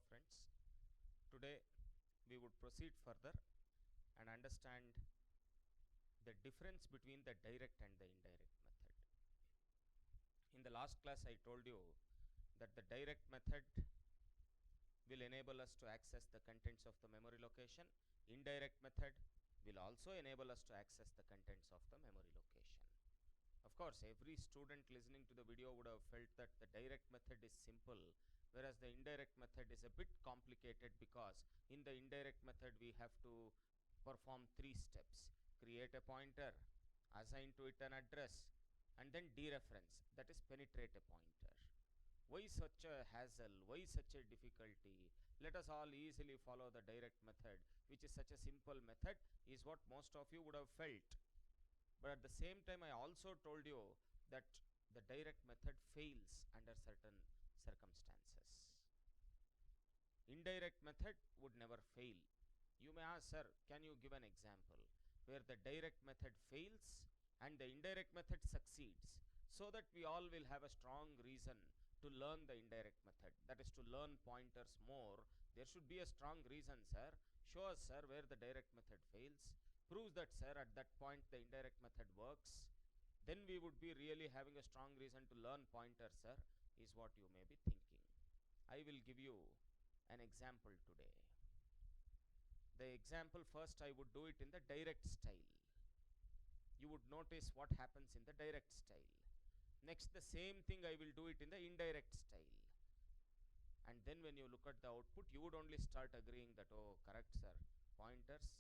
friends. Today we would proceed further and understand the difference between the direct and the indirect method. In the last class I told you that the direct method will enable us to access the contents of the memory location. Indirect method will also enable us to access the contents of the memory location. Of course, every student listening to the video would have felt that the direct method is simple, whereas the indirect method is a bit complicated, because in the indirect method we have to perform 3 steps: create a pointer, assign to it an address, and then dereference, that is penetrate a pointer. Why such a hassle? Why such a difficulty? Let us all easily follow the direct method, which is such a simple method, is what most of you would have felt. But at the same time, I also told you that the direct method fails under certain circumstances. Indirect method would never fail. You may ask, sir, can you give an example where the direct method fails and the indirect method succeeds, so that we all will have a strong reason to learn the indirect method, that is to learn pointers more. There should be a strong reason, sir. Show us, sir, where the direct method fails. Proves that, sir, at that point the indirect method works. Then we would be really having a strong reason to learn pointers, sir, is what you may be thinking. I will give you an example today. The example first, I would do it in the direct style. You would notice what happens in the direct style. Next, the same thing I will do it in the indirect style. And then when you look at the output, you would only start agreeing that, oh, correct, sir, pointers,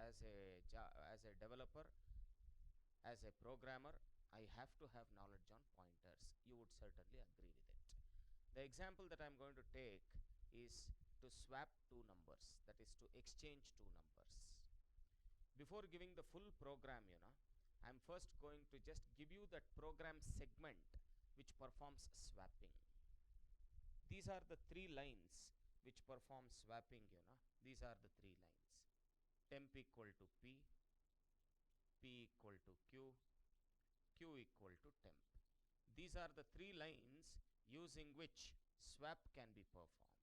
as a developer, as a programmer, I have to have knowledge on pointers. You would certainly agree with it. The example that I am going to take is to swap two numbers, that is to exchange two numbers. Before giving the full program, I am first going to just give you that program segment which performs swapping. These are the 3 lines which perform swapping. These are the 3 lines: temp equal to p, p equal to q, q equal to temp. These are the 3 lines using which swap can be performed.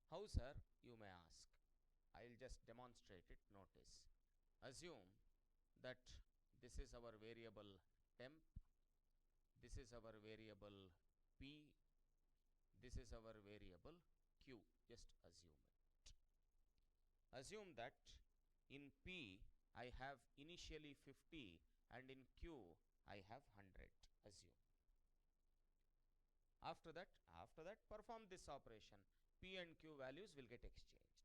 How, sir, you may ask? I'll just demonstrate it. Notice. Assume that this is our variable temp, this is our variable p, this is our variable q. Just assume it. Assume that in p I have initially 50 and in q I have 100. Assume. After that perform this operation. P and q values will get exchanged.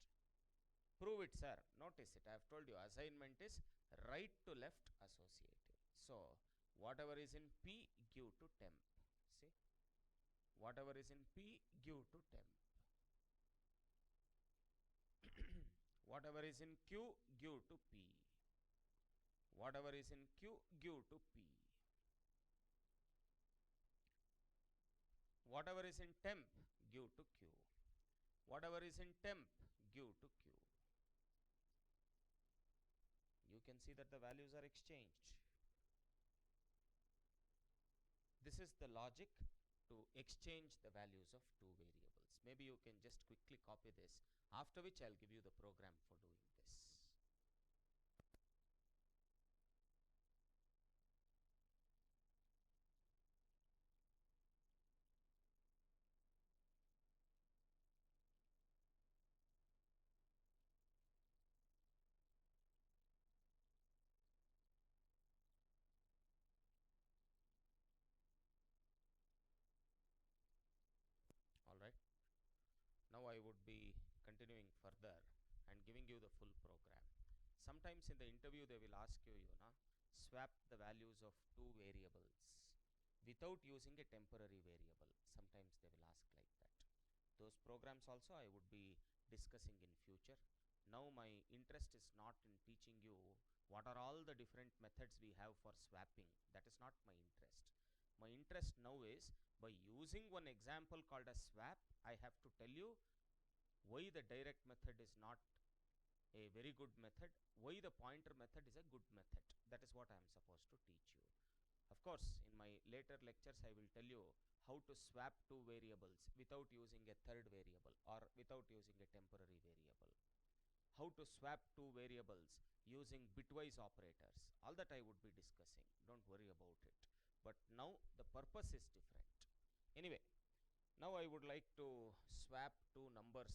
Prove it, sir. Notice it. I have told you assignment is right to left associative. So whatever is in p, give to temp. See, whatever is in p, give to temp. Whatever is in q, give to p. Whatever is in q, give to p. Whatever is in temp, give to q. Whatever is in temp, give to q. You can see that the values are exchanged. This is the logic to exchange the values of two variables. Maybe you can just quickly copy this, after which I'll give you the program for doing this. Alright. Now I would be continuing further and giving you the full program. Sometimes in the interview they will ask you, swap the values of two variables without using a temporary variable. Sometimes they will ask like that. Those programs also I would be discussing in future. Now my interest is not in teaching you what are all the different methods we have for swapping. That is not my interest. My interest now is, by using one example called a swap, I have to tell you why the direct method is not a very good method, why the pointer method is a good method. That is what I am supposed to teach you. Of course, in my later lectures I will tell you how to swap two variables without using a third variable or without using a temporary variable. How to swap two variables using bitwise operators. All that I would be discussing. Don't worry about it. But now the purpose is different. Anyway, now I would like to swap two numbers,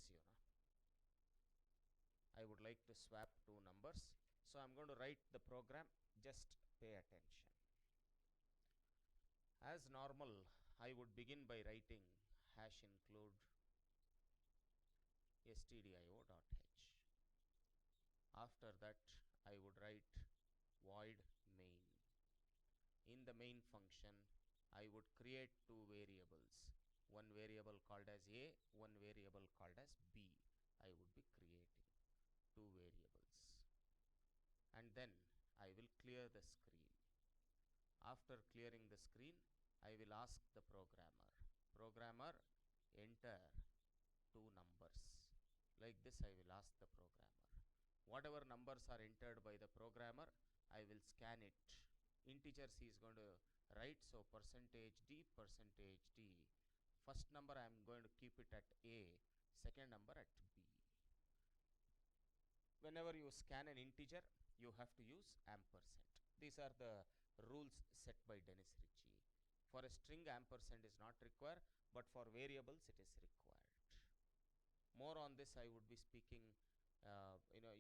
I would like to swap two numbers. So I'm going to write the program. Just pay attention. As normal, I would begin by writing hash include stdio.h. After that, I would write void main. In the main function, I would create two variables. One variable called as a, one variable called as b. I would be creating two variables. And then I will clear the screen. After clearing the screen, I will ask the programmer, enter two numbers. Like this I will ask the programmer. Whatever numbers are entered by the programmer, I will scan it. Integers he is going to write, so percentage d. First number I am going to keep it at a, second number at b. Whenever you scan an integer, you have to use ampersand. These are the rules set by Dennis Ritchie. For a string, ampersand is not required, but for variables it is required. More on this I would be speaking,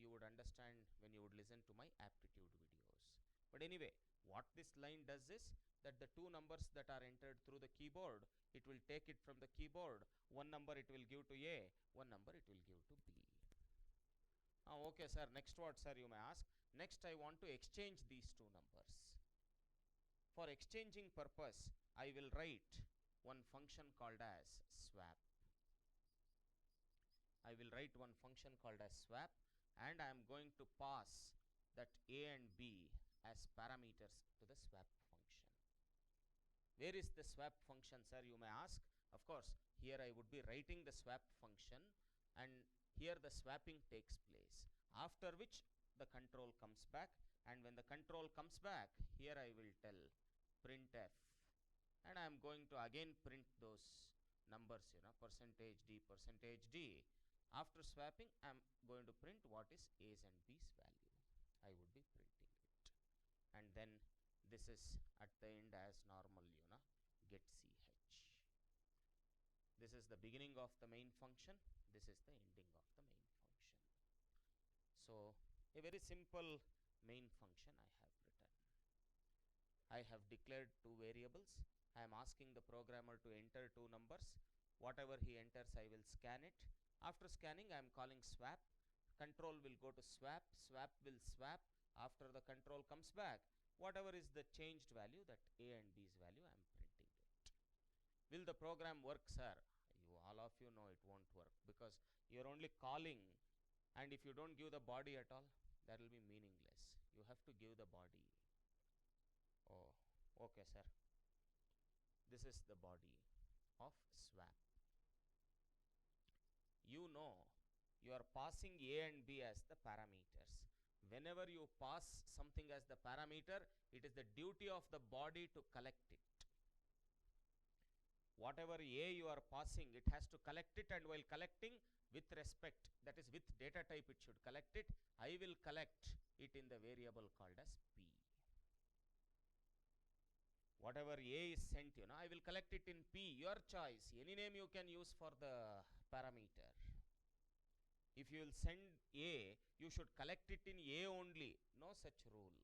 you would understand when you would listen to my aptitude videos. But anyway, what this line does is that the two numbers that are entered through the keyboard, it will take it from the keyboard. One number it will give to a, one number it will give to b. Okay sir, next what sir you may ask? Next I want to exchange these two numbers. For exchanging purpose, I will write one function called as swap. I will write one function called as swap, and I am going to pass that a and b as parameters to the swap function. Where is the swap function sir you may ask? Of course, here I would be writing the swap function, and here the swapping takes place, after which the control comes back, and when the control comes back, here I will tell printf, and I am going to again print those numbers, percentage d. After swapping, I am going to print what is a's and b's value. I would be printing it, and then this is at the end as normal, get ch. This is the beginning of the main function, this is the ending of the main function. So a very simple main function I have written. I have declared two variables. I am asking the programmer to enter two numbers. Whatever he enters, I will scan it. After scanning, I am calling swap. Control will go to swap. Swap will swap. After the control comes back, whatever is the changed value, that a and b's value, I am printing it. Will the program work, sir? All of you know it won't work, because you are only calling, and if you don't give the body at all, that will be meaningless. You have to give the body. Oh, okay sir. This is the body of swap. You know you are passing a and b as the parameters. Whenever you pass something as the parameter, it is the duty of the body to collect it. Whatever a you are passing, it has to collect it, and while collecting, with respect, that is with data type it should collect it. I will collect it in the variable called as p. Whatever a is sent, I will collect it in p, your choice. Any name you can use for the parameter. If you will send a, you should collect it in a only. No such rule.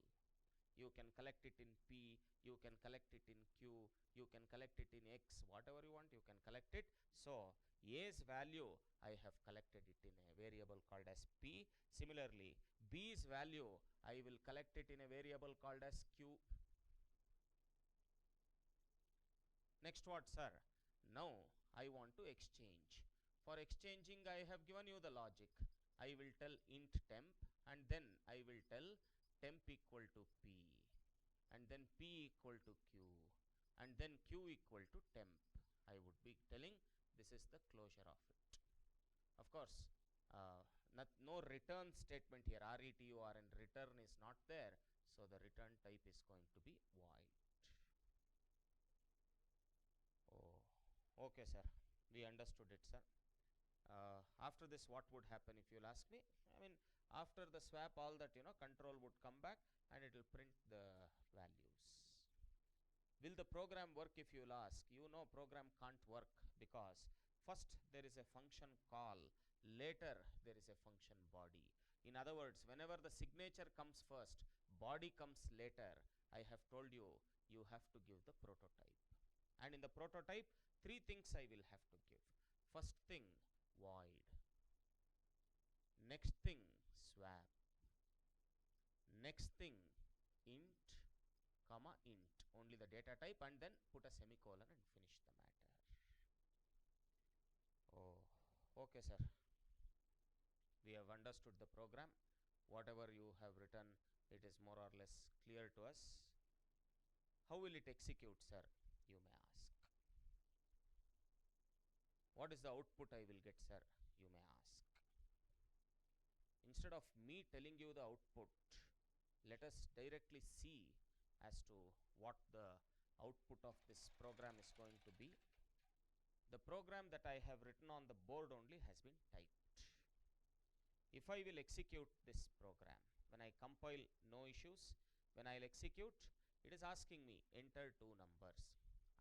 You can collect it in p, you can collect it in q, you can collect it in x, whatever you want, you can collect it. So a's value, I have collected it in a variable called as p. Similarly, b's value, I will collect it in a variable called as q. Next what, sir? Now I want to exchange. For exchanging, I have given you the logic. I will tell int temp, and then I will tell temp equal to p, and then p equal to q, and then q equal to temp. I would be telling this is the closure of it. Of course, no return statement here, RETURN, return is not there, so the return type is going to be void. Okay, sir. We understood it, sir. After this, what would happen if you'll ask me? I mean, after the swap, all that, control would come back and it will print the values. Will the program work if you'll ask? Program can't work because first there is a function call, later there is a function body. In other words, whenever the signature comes first, body comes later, I have told you, you have to give the prototype. And in the prototype, three things I will have to give. First thing, void. Next thing, swap. Next thing, int, comma, int. Only the data type, and then put a semicolon and finish the matter. Oh, okay, sir. We have understood the program. Whatever you have written, it is more or less clear to us. How will it execute, sir? You may ask. What is the output I will get, sir? You may ask. Instead of me telling you the output, let us directly see as to what the output of this program is going to be. The program that I have written on the board only has been typed. If I will execute this program, when I compile, no issues. When I'll execute, it is asking me enter two numbers.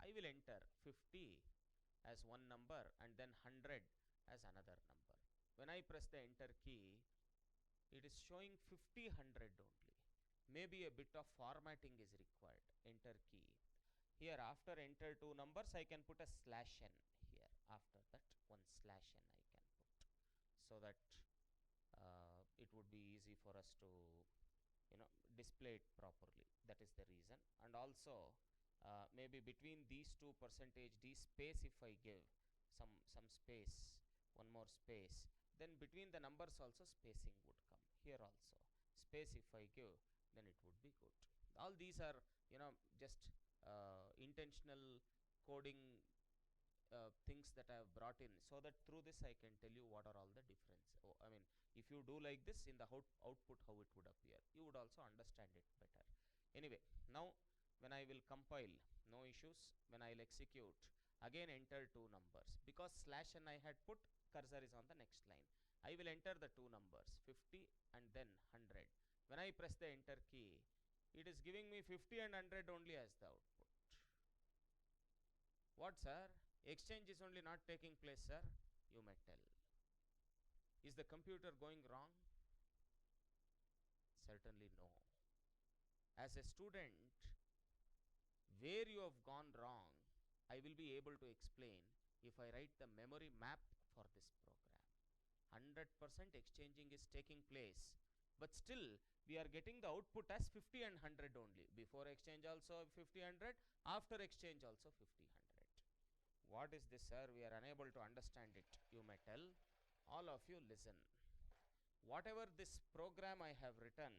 I will enter 50 as one number and then 100 as another number. When I press the enter key, it is showing 50, 100 only. Maybe a bit of formatting is required. Enter key. Here after enter two numbers, I can put a slash n here. After that, one slash n I can put, so that it would be easy for us to display it properly. That is the reason. And also maybe between these two percentage d space, if I give some space, one more space, then between the numbers also spacing would come. Here also space if I give, then it would be good. All these are just intentional coding things that I have brought in, so that through this I can tell you what are all the difference. I mean, if you do like this, in the output how it would appear, you would also understand it better. Anyway, now when I will compile, no issues. When I will execute, again enter two numbers. Because slash n I had put, cursor is on the next line. I will enter the two numbers, 50 and then 100. When I press the enter key, it is giving me 50 and 100 only as the output. What, sir? Exchange is only not taking place, sir? You may tell. Is the computer going wrong? Certainly no. As a student, where you have gone wrong, I will be able to explain if I write the memory map for this program. 100% exchanging is taking place, but still we are getting the output as 50 and 100 only. Before exchange also 50, 100, after exchange also 50, 100. What is this, sir? We are unable to understand it. You may tell. All of you listen. Whatever this program I have written,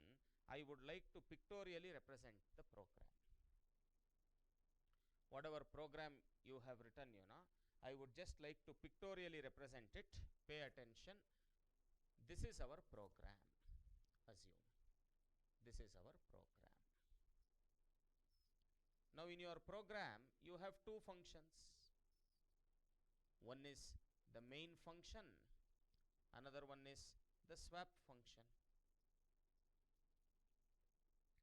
I would like to pictorially represent the program. Whatever program you have written, I would just like to pictorially represent it. Pay attention. This is our program. Assume this is our program. Now in your program, you have two functions. One is the main function, another one is the swap function.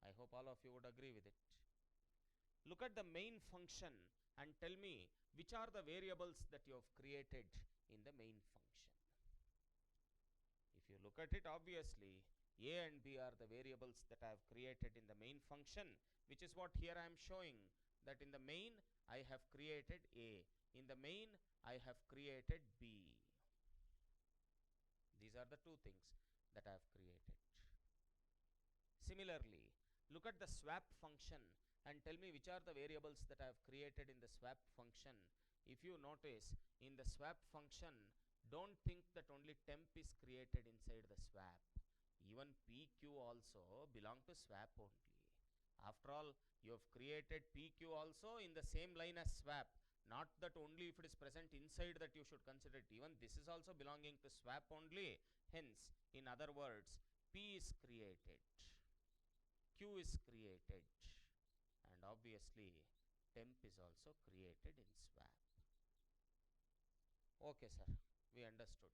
I hope all of you would agree with it. Look at the main function and tell me which are the variables that you have created in the main function. If you look at it, obviously a and b are the variables that I have created in the main function, which is what here I am showing, that in the main I have created a, in the main I have created b. These are the two things that I have created. Similarly, look at the swap function and tell me which are the variables that I have created in the swap function. If you notice, in the swap function, don't think that only temp is created inside the swap. Even PQ also belong to swap only. After all, you have created PQ also in the same line as swap. Not that only if it is present inside that you should consider it. Even this is also belonging to swap only. Hence, in other words, P is created, Q is created, and obviously temp is also created in swap. Okay, sir, we understood.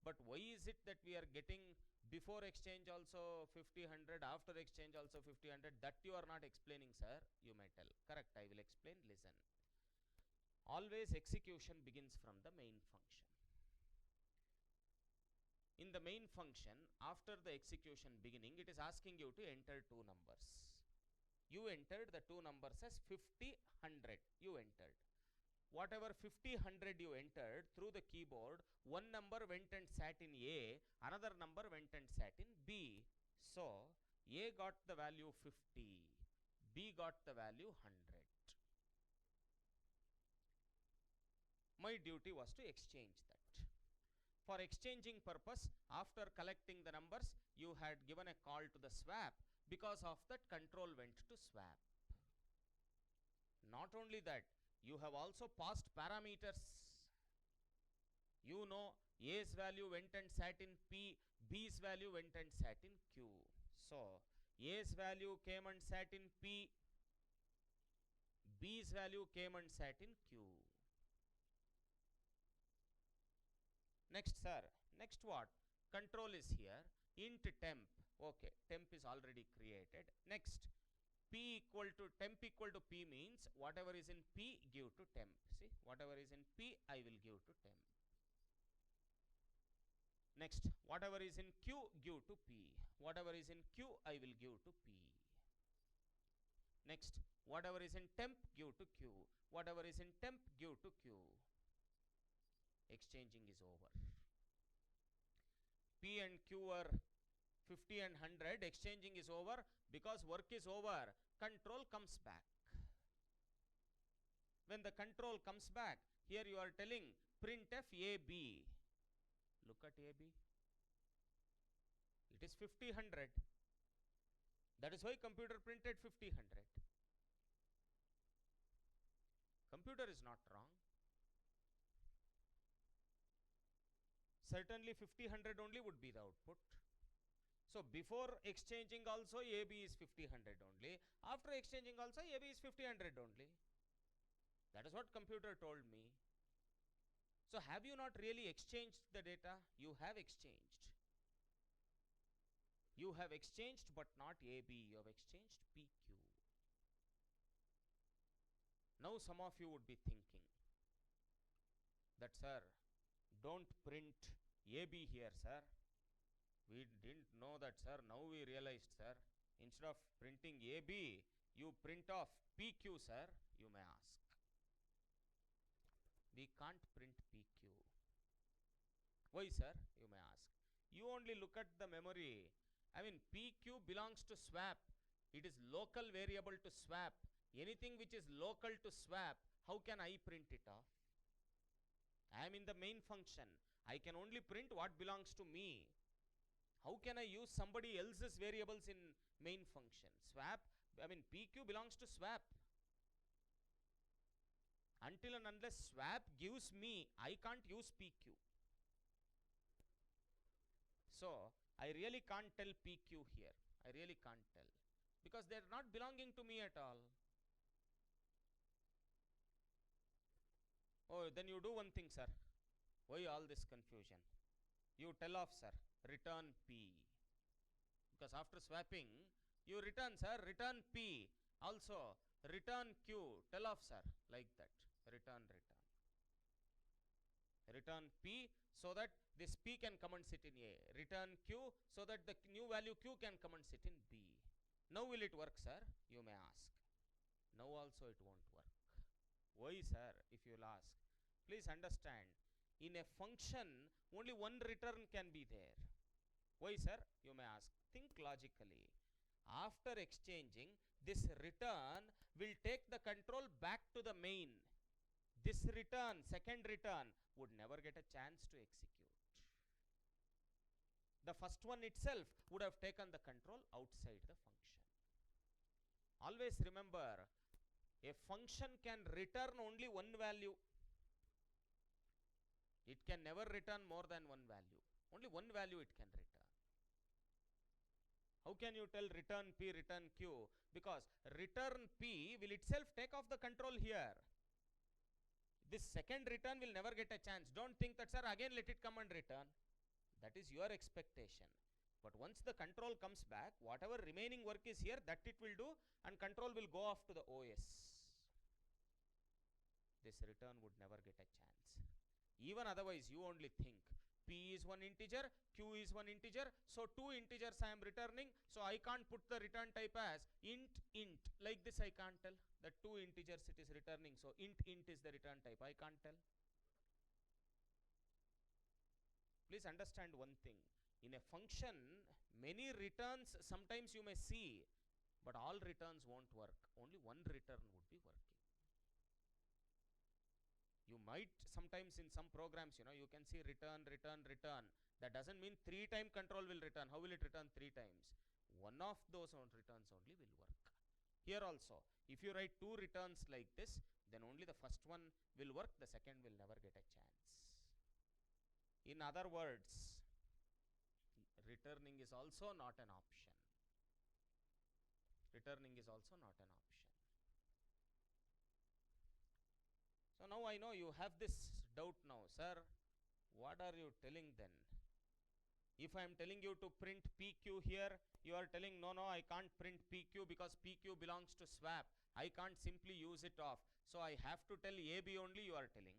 But why is it that we are getting before exchange also 50/100, after exchange also 50/100? That you are not explaining, sir. You may tell. Correct, I will explain. Listen. Always execution begins from the main function. In the main function, after the execution beginning, it is asking you to enter two numbers. You entered the two numbers as 50/100. You entered. Whatever 50/100 you entered through the keyboard, one number went and sat in A, another number went and sat in B. So, A got the value 50, B got the value 100. My duty was to exchange that. For exchanging purpose, after collecting the numbers, you had given a call to the swap. Because of that, control went to swap. Not only that, you have also passed parameters. You know A's value went and sat in P, B's value went and sat in Q. So, A's value came and sat in P, B's value came and sat in Q. Next, sir. Next what? Control is here. Int temp. Okay, temp is already created. Next, P equal to temp equal to P means whatever is in P give to temp. See, whatever is in P I will give to temp. Next, whatever is in Q give to P. Whatever is in Q I will give to P. Next, whatever is in temp give to Q. Whatever is in temp give to Q. Exchanging is over. P and Q are 50 and 100. Exchanging is over. Because work is over, control comes back. When the control comes back, here you are telling printf AB. Look at AB. It is 50/100. That is why computer printed 50/100. Computer is not wrong. Certainly 50/100 only would be the output. So before exchanging also AB is 50/100 only. After exchanging also AB is 50/100 only. That is what computer told me. So have you not really exchanged the data? You have exchanged. You have exchanged but not AB. You have exchanged PQ. Now some of you would be thinking that, sir, don't print AB here, sir. We didn't know that, sir. Now we realized, sir. Instead of printing AB, you print off PQ, sir, you may ask. We can't print PQ. Why, sir, you may ask. You only look at the memory. I mean, PQ belongs to swap. It is local variable to swap. Anything which is local to swap, how can I print it off? I am in the main function. I can only print what belongs to me. How can I use somebody else's variables in main function? Swap, I mean PQ belongs to swap. Until and unless swap gives me, I can't use PQ. So, I really can't tell PQ here. I really can't tell. Because they are not belonging to me at all. Oh, then you do one thing, sir. Why all this confusion? You tell off, sir, return P. Because after swapping, you return, sir, return P. Also, return Q. Tell off, sir, like that. Return. Return P so that this P can come and sit in A. Return Q so that the new value Q can come and sit in B. Now will it work, sir? You may ask. Now also it won't work. Why, sir? If you'll ask. Please understand. In a function, only one return can be there. Why, sir? You may ask. Think logically. After exchanging, this return will take the control back to the main. This return, second return, would never get a chance to execute. The first one itself would have taken the control outside the function. Always remember, a function can return only one value. It can never return more than one value. Only one value it can return. How can you tell return P, return Q? Because return P will itself take off the control here. This second return will never get a chance. Don't think that, sir, again let it come and return. That is your expectation. But once the control comes back, whatever remaining work is here, that it will do, and control will go off to the OS. This return would never get a chance. Even otherwise, you only think P is one integer, Q is one integer, so two integers I am returning, so I can't put the return type as int. Like this I can't tell. That two integers it is returning, so int is the return type. I can't tell. Please understand one thing. In a function, many returns sometimes you may see, but all returns won't work. Only one return would be working. You might sometimes in some programs, you can see return. That doesn't mean 3 times control will return. How will it return 3 times? One of those returns only will work. Here also, if you write 2 returns like this, then only the first one will work, the second will never get a chance. In other words, returning is also not an option. Returning is also not an option. So now I know you have this doubt now. Sir, what are you telling then? If I am telling you to print PQ here, you are telling no, I can't print PQ because PQ belongs to swap. I can't simply use it off. So I have to tell AB only, you are telling.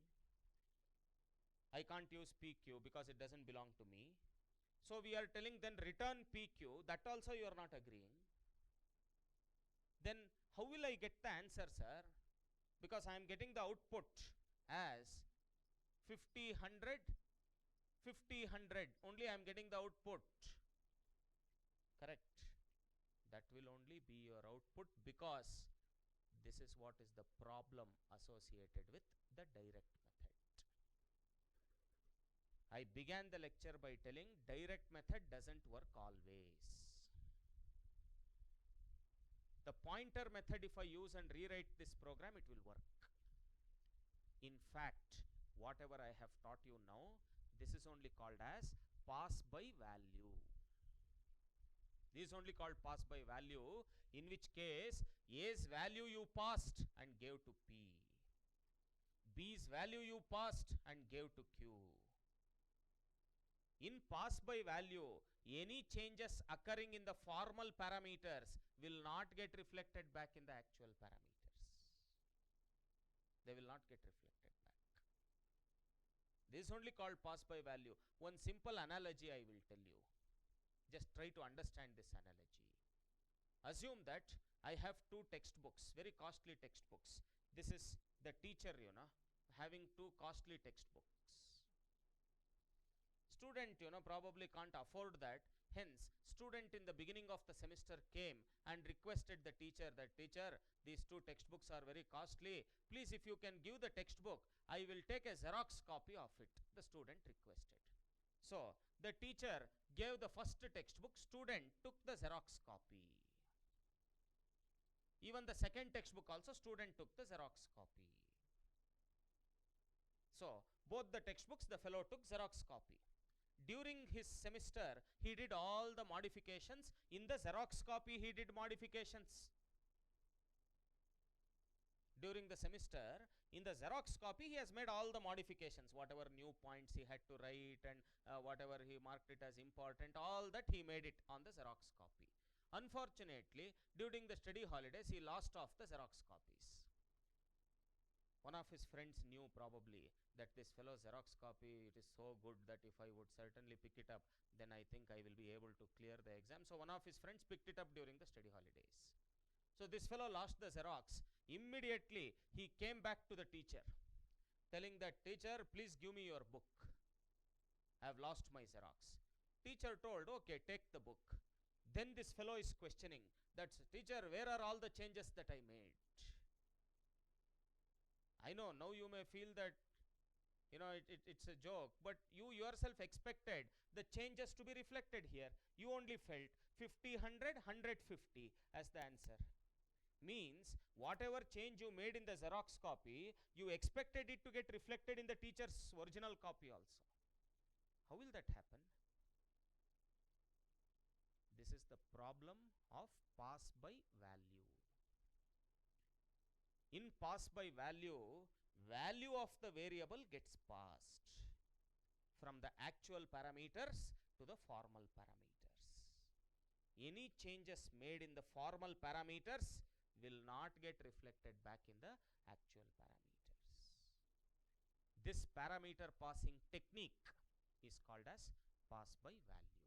I can't use PQ because it doesn't belong to me. So we are telling then return PQ, that also you are not agreeing. Then how will I get the answer, sir? Because I am getting the output as 50, 100, 50, 100. Only I am getting the output. Correct. That will only be your output because this is what is the problem associated with the direct method. I began the lecture by telling direct method doesn't work always. The pointer method, if I use and rewrite this program, it will work. In fact, whatever I have taught you now, this is only called as pass by value. This is only called pass by value, in which case A's value you passed and gave to P. B's value you passed and gave to Q. In pass by value, any changes occurring in the formal parameters will not get reflected back in the actual parameters. They will not get reflected back. This is only called pass by value. One simple analogy I will tell you. Just try to understand this analogy. Assume that I have 2 textbooks, very costly textbooks. This is the teacher, having 2 costly textbooks. Student, probably can't afford that. Hence, student in the beginning of the semester came and requested the teacher that, teacher, these 2 textbooks are very costly. Please, if you can give the textbook, I will take a Xerox copy of it. The student requested. So, the teacher gave the first textbook, student took the Xerox copy. Even the second textbook also, student took the Xerox copy. So, both the textbooks, the fellow took Xerox copy. During his semester, he did all the modifications. In the Xerox copy, he did modifications. During the semester, in the Xerox copy, he has made all the modifications. Whatever new points he had to write and whatever he marked it as important, all that he made it on the Xerox copy. Unfortunately, during the study holidays, he lost off the Xerox copies. One of his friends knew probably that this fellow's Xerox copy, it is so good that if I would certainly pick it up, then I think I will be able to clear the exam. So one of his friends picked it up during the study holidays. So this fellow lost the Xerox. Immediately, he came back to the teacher, telling that, teacher, please give me your book. I have lost my Xerox. Teacher told, okay, take the book. Then this fellow is questioning that, teacher, where are all the changes that I made? I know now you may feel that it's a joke, but you yourself expected the changes to be reflected here. You only felt 50, 100, 150 as the answer. Means whatever change you made in the Xerox copy, you expected it to get reflected in the teacher's original copy also. How will that happen? This is the problem of pass by value. In pass by value, value of the variable gets passed from the actual parameters to the formal parameters. Any changes made in the formal parameters will not get reflected back in the actual parameters. This parameter passing technique is called as pass by value.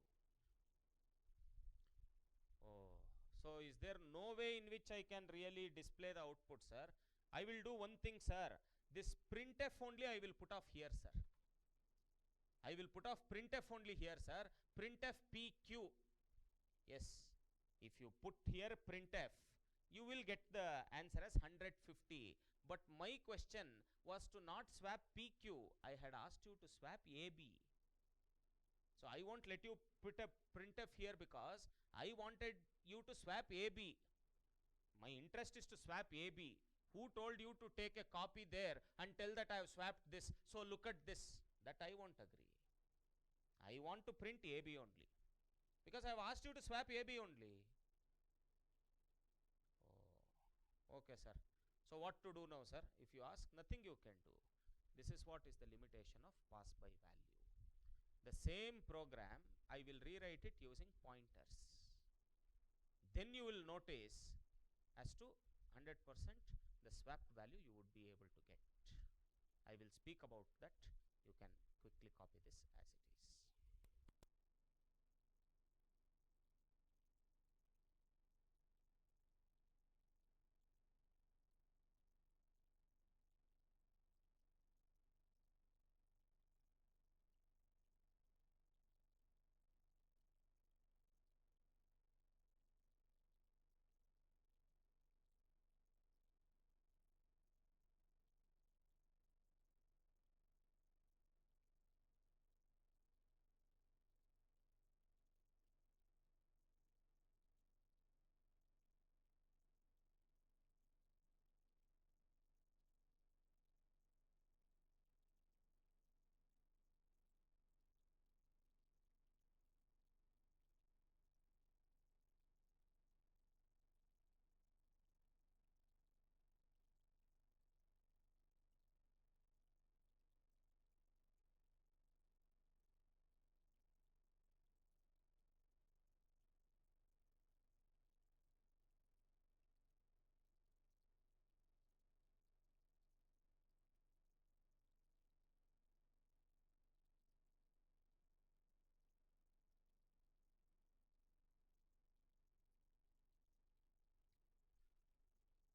Oh, so is there no way in which I can really display the output, sir? I will do one thing, sir. This printf only I will put off here, sir. I will put off printf only here, sir. Printf pq. Yes, if you put here printf, you will get the answer as 150. But my question was to not swap pq. I had asked you to swap ab. So I won't let you put a printf here because I wanted you to swap ab. My interest is to swap ab. Who told you to take a copy there and tell that I have swapped this? So look at this. That I won't agree. I want to print ab only. Because I have asked you to swap ab only. Oh, okay, sir. So what to do now, sir? If you ask, nothing you can do. This is what is the limitation of pass by value. The same program, I will rewrite it using pointers. Then you will notice as to 100% the swapped value you would be able to get. I will speak about that. You can quickly copy this as it is.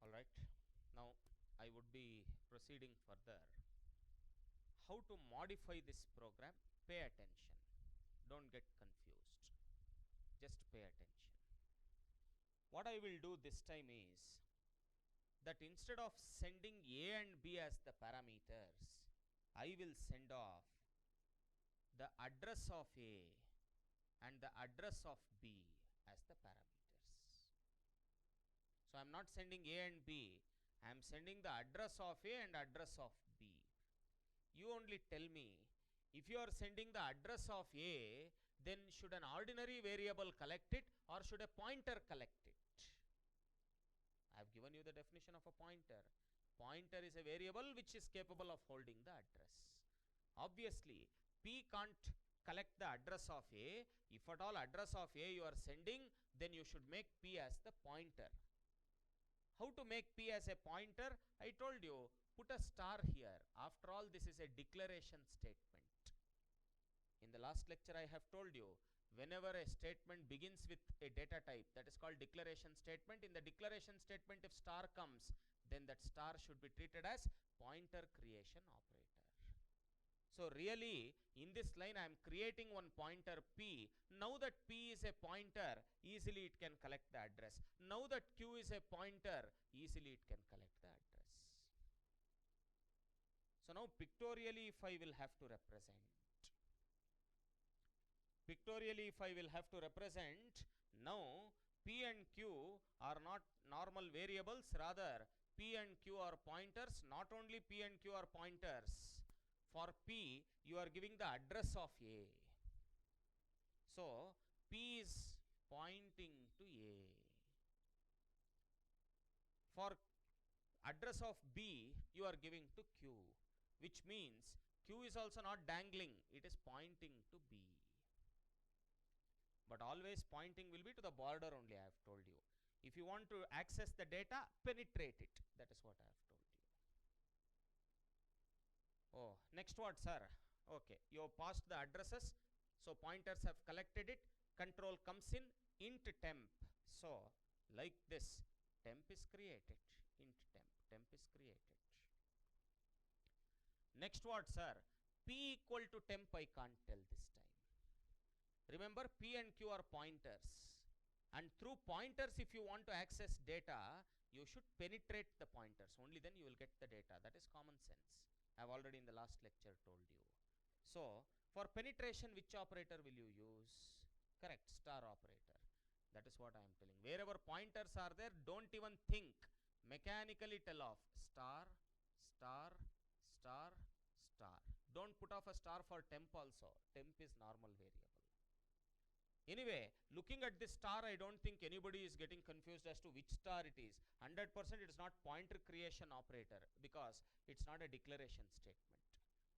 Alright, now I would be proceeding further. How to modify this program? Pay attention. Don't get confused. Just pay attention. What I will do this time is that instead of sending A and B as the parameters, I will send off the address of A and the address of B as the parameters. So I am not sending A and B, I am sending the address of A and address of B. You only tell me, if you are sending the address of A, then should an ordinary variable collect it or should a pointer collect it? I have given you the definition of a pointer. Pointer is a variable which is capable of holding the address. Obviously, P can't collect the address of A. If at all address of A you are sending, then you should make P as the pointer. How to make P as a pointer? I told you, put a star here. After all, this is a declaration statement. In the last lecture, I have told you, whenever a statement begins with a data type, that is called declaration statement. In the declaration statement, if star comes, then that star should be treated as pointer creation operator. So really, in this line, I am creating one pointer P. Now that P is a pointer, easily it can collect the address. Now that Q is a pointer, easily it can collect the address. So now pictorially, if I will have to represent, now P and Q are not normal variables, rather P and Q are pointers. Not only P and Q are pointers, for P you are giving the address of A. So P is pointing to A. For address of B you are giving to Q, which means Q is also not dangling, it is pointing to B. But always pointing will be to the border only, I have told you. If you want to access the data, penetrate it. That is what I have told you. Oh, next what, sir? Okay, you have passed the addresses, so pointers have collected it. Control comes in, int temp. So, like this, temp is created. Int temp is created. Next what, sir? P equal to temp I can't tell this time. Remember, P and Q are pointers. And through pointers, if you want to access data, you should penetrate the pointers. Only then you will get the data. That is common sense. I have already in the last lecture told you. So, for penetration, which operator will you use? Correct, star operator. That is what I am telling. Wherever pointers are there, don't even think. Mechanically tell off star, star, star, star. Don't put off a star for temp also. Temp is normal variable. Anyway, looking at this star, I don't think anybody is getting confused as to which star it is. 100% it is not pointer creation operator because it's not a declaration statement.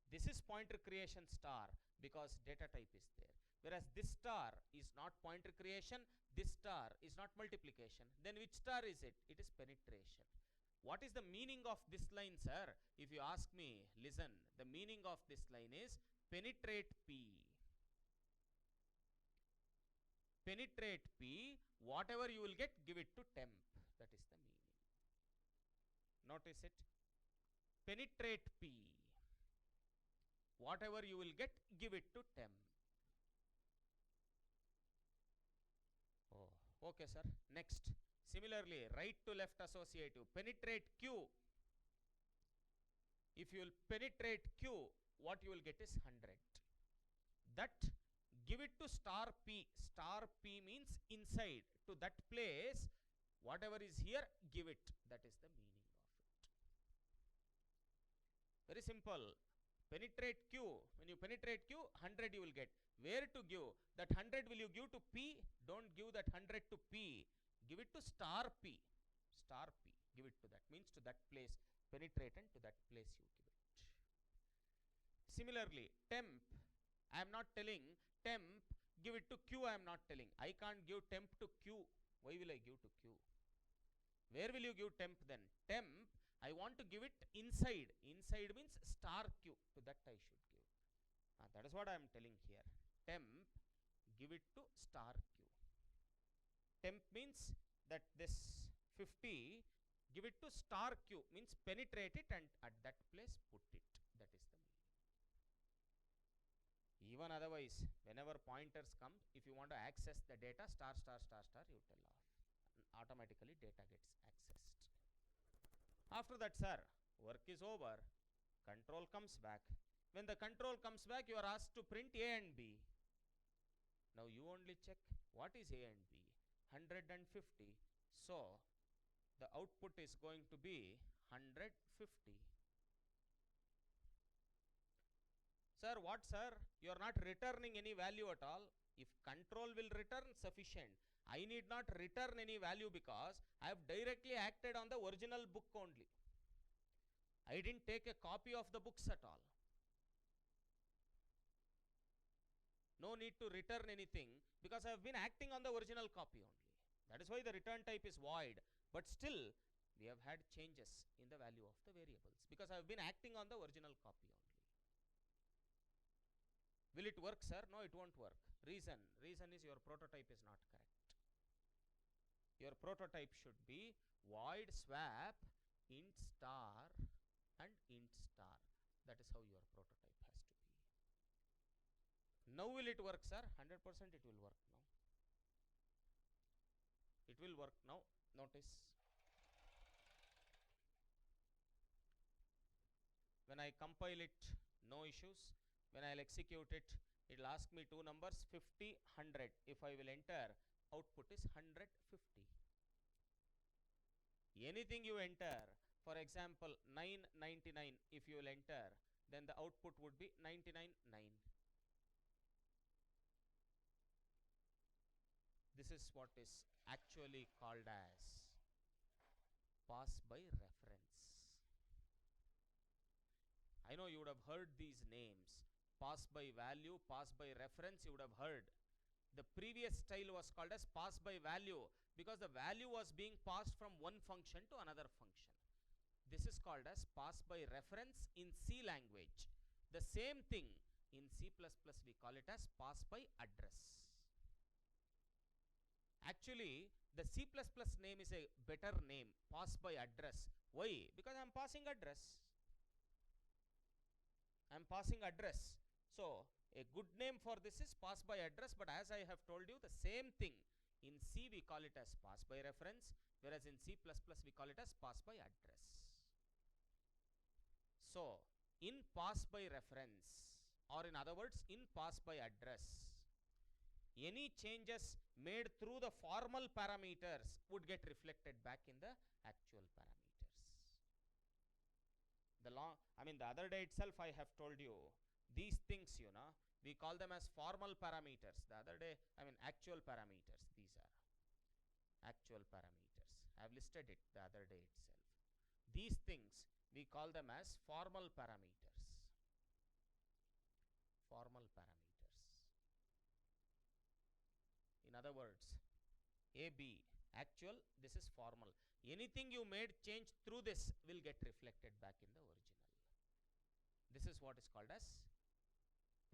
This is pointer creation star because data type is there. Whereas this star is not pointer creation, this star is not multiplication. Then which star is it? It is penetration. What is the meaning of this line, sir? If you ask me, listen, the meaning of this line is penetrate P. Penetrate P, whatever you will get, give it to temp. That is the meaning. Notice it. Penetrate P. Whatever you will get, give it to temp. Oh, okay, sir. Next. Similarly, right to left associative. Penetrate Q. If you will penetrate Q, what you will get is 100. That give it to star P. Star P means inside. To that place, whatever is here, give it. That is the meaning of it. Very simple. Penetrate Q. When you penetrate Q, 100 you will get. Where to give? That 100 will you give to P? Don't give that 100 to P. Give it to star P. Star P. Give it to that. Means to that place. Penetrate and to that place you give it. Similarly, temp. I am not telling temp, give it to Q, I am not telling. I can't give temp to Q. Why will I give to Q? Where will you give temp then? Temp, I want to give it inside. Inside means star Q. To that I should give. That is what I am telling here. Temp, give it to star Q. Temp means that this 50, give it to star Q. Means penetrate it and at that place put it. That is the meaning. Even otherwise, whenever pointers come, if you want to access the data, star, star, star, star, you tell off. Automatically data gets accessed. After that, sir, work is over. Control comes back. When the control comes back, you are asked to print A and B. Now you only check what is A and B. 150. So the output is going to be 150. Sir, what, sir? You are not returning any value at all. If control will return, sufficient. I need not return any value because I have directly acted on the original book only. I didn't take a copy of the books at all. No need to return anything because I have been acting on the original copy only. That is why the return type is void. But still, we have had changes in the value of the variables because I have been acting on the original copy only. Will it work, sir? No, it won't work. Reason is your prototype is not correct. Your prototype should be void swap int star and int star. That is how your prototype has to be. Now will it work, sir? 100% it will work now. It will work now. Notice. When I compile it, no issues. When I will execute it, it will ask me two numbers, 50, 100. If I will enter, output is 150. Anything you enter, for example, 999, if you will enter, then the output would be 99.9. This is what is actually called as pass by reference. I know you would have heard these names. Pass by value, pass by reference, you would have heard. The previous style was called as pass by value because the value was being passed from one function to another function. This is called as pass by reference in C language. The same thing in C++ we call it as pass by address. Actually, the C++ name is a better name, pass by address. Why? Because I am passing address. I am passing address. So, a good name for this is pass by address, but as I have told you, the same thing. In C we call it as pass by reference, whereas in C++ we call it as pass by address. So, in pass by reference, or in other words, in pass by address, any changes made through the formal parameters would get reflected back in the actual parameters. The other day itself I have told you, these things, we call them as formal parameters. The other day, actual parameters, these are actual parameters. I have listed it the other day itself. These things, we call them as formal parameters. Formal parameters. In other words, AB, actual, this is formal. Anything you made change through this will get reflected back in the original. This is what is called as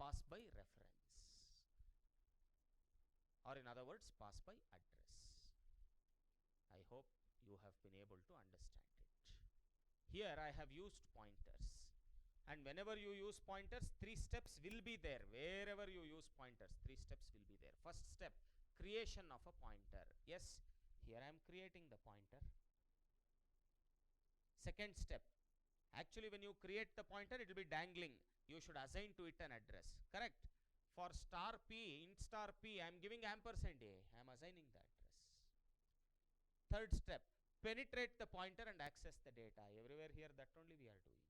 pass by reference, or in other words, pass by address. I hope you have been able to understand it. Here I have used pointers, and whenever you use pointers, 3 steps will be there. Wherever you use pointers, 3 steps will be there. First step, creation of a pointer. Yes, here I am creating the pointer. Second step, actually when you create the pointer, it will be dangling. You should assign to it an address, correct? For star p, int star p, I am giving ampersand a, I am assigning the address. Third step, penetrate the pointer and access the data. Everywhere here, that only we are doing.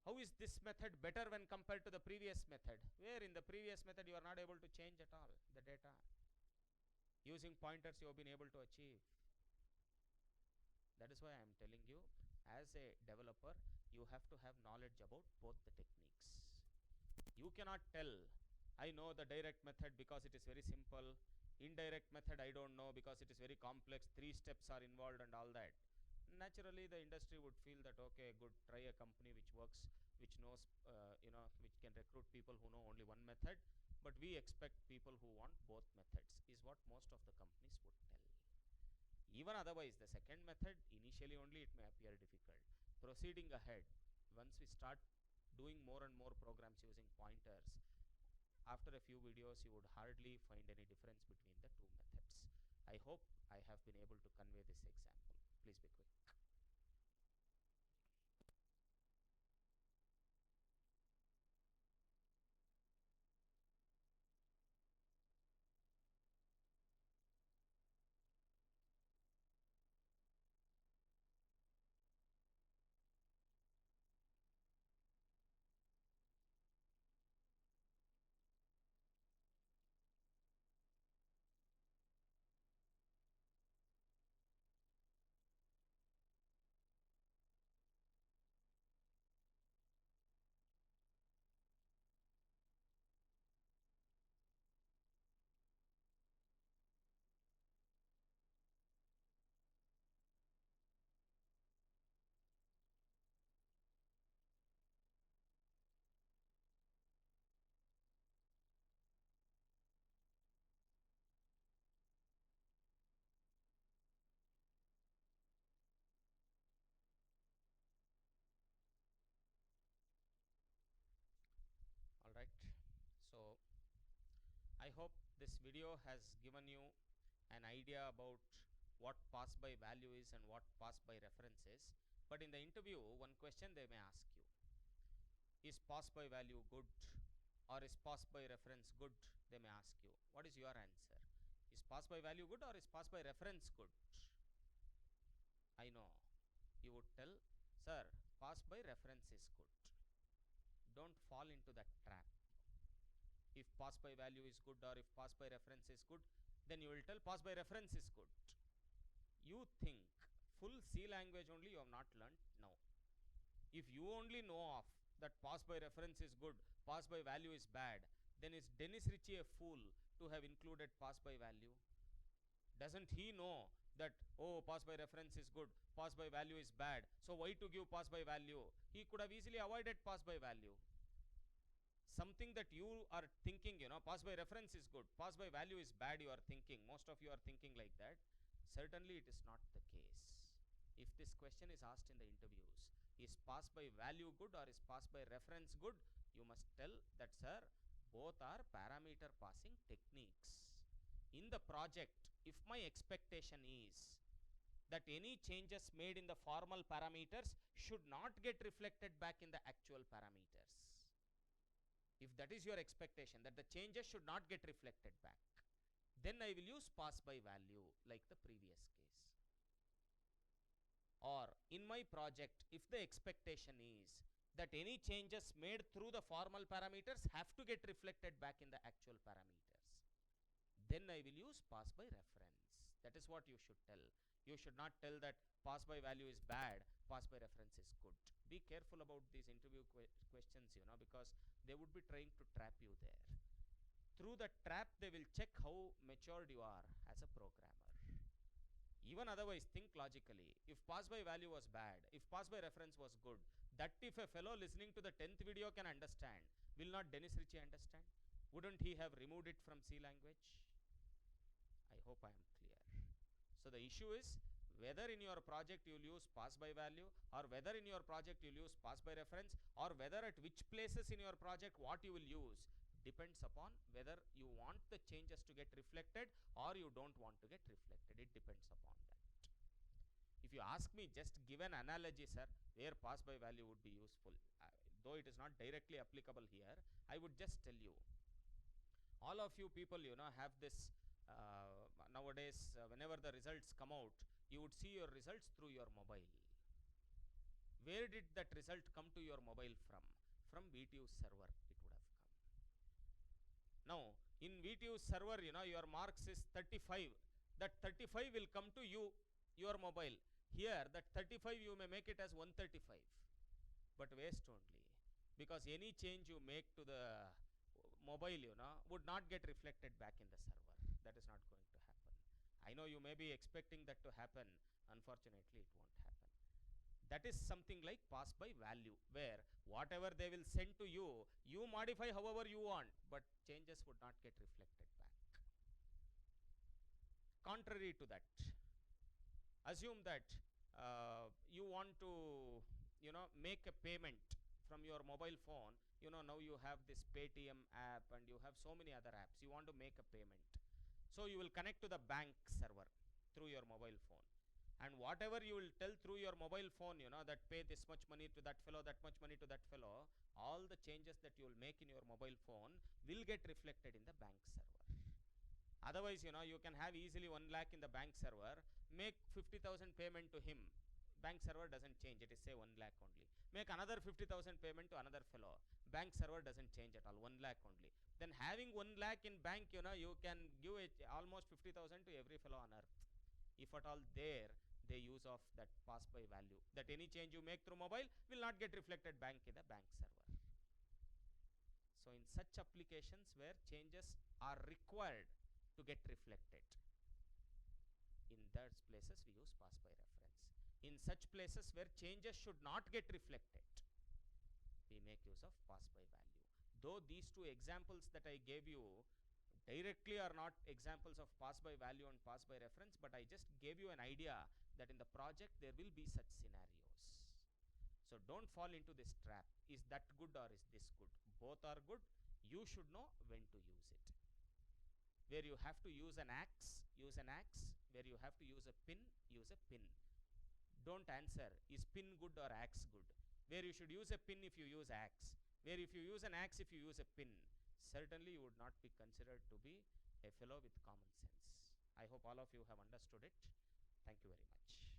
How is this method better when compared to the previous method? Where in the previous method you are not able to change at all the data. Using pointers you have been able to achieve. That is why I am telling you, as a developer, you have to have knowledge about both the techniques. You cannot tell, I know the direct method because it is very simple. Indirect method I don't know because it is very complex. 3 steps are involved and all that. Naturally, the industry would feel that, okay, good, try a company which works, which knows, which can recruit people who know only one method. But we expect people who want both methods, is what most of the companies would tell. Even otherwise, the second method, initially only it may appear difficult. Proceeding ahead, once we start doing more and more programs using pointers, after a few videos, you would hardly find any difference between the 2 methods. I hope I have been able to convey this example. Please be quick. All right. So I hope this video has given you an idea about what pass by value is and what pass by reference is. But in the interview, one question they may ask you, is pass by value good or is pass by reference good? They may ask you. What is your answer? Is pass by value good or is pass by reference good? I know. You would tell, sir, pass by reference is good. Don't fall into that trap. If pass by value is good or if pass by reference is good, then you will tell pass by reference is good. You think full C language only you have not learnt? No. If you only know of that pass by reference is good, pass by value is bad, then is Dennis Ritchie a fool to have included pass by value? Doesn't he know that, oh, pass by reference is good, pass by value is bad, so why to give pass by value? He could have easily avoided pass by value. Something that you are thinking, pass by reference is good, pass by value is bad, you are thinking, most of you are thinking like that. Certainly it is not the case. If this question is asked in the interviews, is pass by value good or is pass by reference good, you must tell that, sir, both are parameter passing techniques. In the project, if my expectation is that any changes made in the formal parameters should not get reflected back in the actual parameters, if that is your expectation, that the changes should not get reflected back, then I will use pass by value like the previous case. Or in my project, if the expectation is that any changes made through the formal parameters have to get reflected back in the actual parameters, then I will use pass by reference. That is what you should tell. You should not tell that pass by value is bad, pass by reference is good. Be careful about these interview questions, because they would be trying to trap you there. Through the trap, they will check how matured you are as a programmer. Even otherwise, think logically. If pass by value was bad, if pass by reference was good, that if a fellow listening to the 10th video can understand, will not Dennis Ritchie understand? Wouldn't he have removed it from C language? I hope I am clear. So the issue is whether in your project you will use pass by value, or whether in your project you will use pass by reference, or whether at which places in your project what you will use, depends upon whether you want the changes to get reflected or you don't want to get reflected. It depends upon that. If you ask me, just give an analogy, sir, where pass by value would be useful, though it is not directly applicable here, I would just tell you. All of you people, have this nowadays, whenever the results come out, you would see your results through your mobile. Where did that result come to your mobile from? From VTU server it would have come. Now, in VTU server, your marks is 35. That 35 will come to you, your mobile. Here, that 35 you may make it as 135. But waste only. Because any change you make to the mobile, would not get reflected back in the server. That is not going to happen. I know you may be expecting that to happen. Unfortunately, it won't happen. That is something like pass by value, where whatever they will send to you, you modify however you want, but changes would not get reflected back. Contrary to that, assume that you want to, make a payment from your mobile phone. Now you have this Paytm app and you have so many other apps. You want to make a payment. So you will connect to the bank server through your mobile phone. And whatever you will tell through your mobile phone, that pay this much money to that fellow, that much money to that fellow, all the changes that you will make in your mobile phone will get reflected in the bank server. Otherwise, you can have easily 1 lakh in the bank server, make 50,000 payment to him. Bank server doesn't change, it is say 1 lakh only. Make another 50,000 payment to another fellow. Bank server doesn't change at all, 1 lakh only. Then having 1 lakh in bank, you can give it almost 50,000 to every fellow on earth. If at all there, they use of that pass by value, that any change you make through mobile will not get reflected back in the bank server. So in such applications where changes are required to get reflected, in those places we use pass by reference. In such places where changes should not get reflected, we make use of pass by value. Though these two examples that I gave you directly are not examples of pass by value and pass by reference, but I just gave you an idea that in the project there will be such scenarios. So don't fall into this trap. Is that good or is this good? Both are good. You should know when to use it. Where you have to use an axe, use an axe. Where you have to use a pin, use a pin. Don't answer, is pin good or axe good? Where you should use a pin if you use axe. Where if you use an axe, if you use a pin, certainly you would not be considered to be a fellow with common sense. I hope all of you have understood it. Thank you very much.